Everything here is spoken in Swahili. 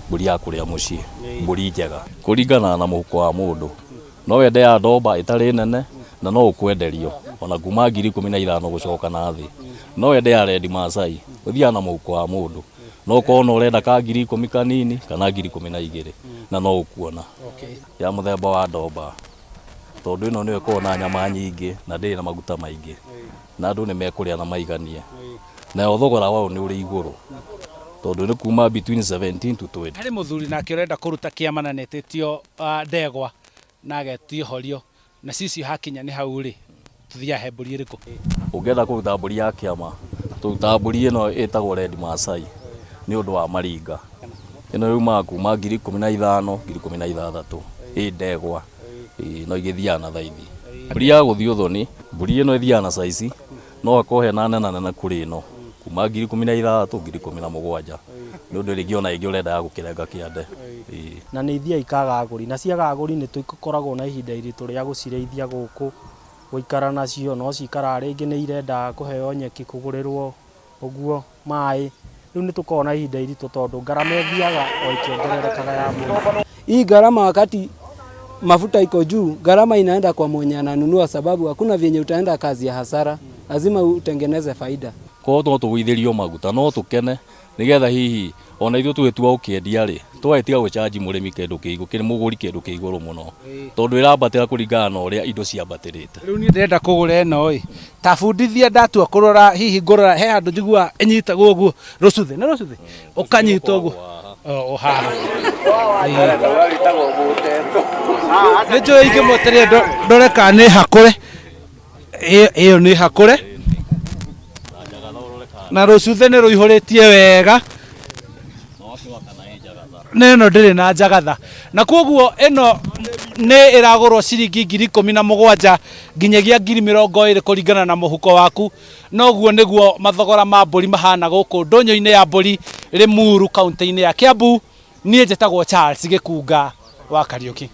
mbũri ya kũrĩa mũciĩ, mbũri njega kũringana na mũhuko wa mũndũ. No wende ya ndomba ĩtarĩ nene na no ũkwenderio ona kuma 15,000 gũcoka na thĩ. No wende ya Red Maasai ũthiaga na mũhuko wa mũndũ. No ũkorwo ũrenda ka 10,000 kanini kana 12,000 na no ũkuona. Ya mũthemba wa ndomba tondũ ĩno nĩyo ĩkoragwo na nyama nyingĩ na ndĩrĩ na maguta maingĩ na andũ nĩmekũrĩa na maiganie. Nayo thogora wao nĩ ũrĩ igũrũ tondũ nĩ kuma between 17 to 20. Harĩ mũthuri nake ũrenda kũruta kĩama na netĩtio ndegwa na agetio horio na cicio hakinya nĩ hau rĩ tuthiaga he mbũri ĩrĩkũ? Ũngĩenda kũruta mbũri ya kĩama tũrutaga mbũri ĩno ĩtagwo Red Maasai nĩ ũndũ wa maringa. Ĩno yumaga kuma 15,000 16,000 ĩ ndegwa no igĩthiaga na thaithi. Mbũri ya gũthiĩ ũthoni, mbũri ĩno ĩthiaga na size no akorwo hena nene kũrĩ ĩno kuma 16,000 17,000 nĩ ũndũ rĩngĩ ona ĩngĩ ũrenda ya gũkĩrenga kĩande. Na nĩ ithiaga ikaga agũri na ciaga agũri nĩ tũkoragwo na ihinda iritũ rĩa gũcirĩithia gũkũ gũikara nacio no cikara rĩngĩ nĩ irenda kũheo nyeki kũgũrĩrwo ũguo maĩ. Rĩu nĩ tũkoragwo na ihinda iritũ tondũ gharama ĩthiaga o ikiongererekaga ya mũndũ. Hii gharama wakati mafuta iko juu, gharama inaenda kwa mwenye ananunua, sababu hakuna vyenye utaenda kazi ya hasara, lazima utengeneze faida. Kwa to tũgũithĩrio maguta no tũkene nĩgetha hihi ona ithuĩ tũgĩtua ũkĩendia rĩ tũgatiga gũchanji mũrĩmi kĩndũ kĩigũ kĩrĩ mũgũri kĩndũ kĩigũrũ mũno tondũ ĩrambatĩra kũringana na ũrĩa indo ciambatĩrĩte. Rĩu niĩ ndĩrenda kũgũra ĩno ĩ tabundithia ndatua kũrora hihi ngũrora he handũ njiguaga ĩnyitagwo ũguo rũcuthĩ nĩ rũcuthĩ ũkanyita ũguo haha nĩ njũĩ ingĩmweteria ndore kana nĩ hakũre ĩyo nĩ hakũre na rũcuthĩ nĩ rũihũrĩtie wega neno ndĩrĩ na njagatha na koguo ĩno nĩ ĩragũrwo ciringi 17,000 nginyagia 20,000 kũringana na mũhuko waku. Noguo nĩguo mathogora ma mbũri mahana gũkũ ndũnyũ-inĩ ya mbũri Limuru kaunti-inĩ ya Kiambu. Niĩ njĩtagwo Charles Gĩkunga wa Kariũki.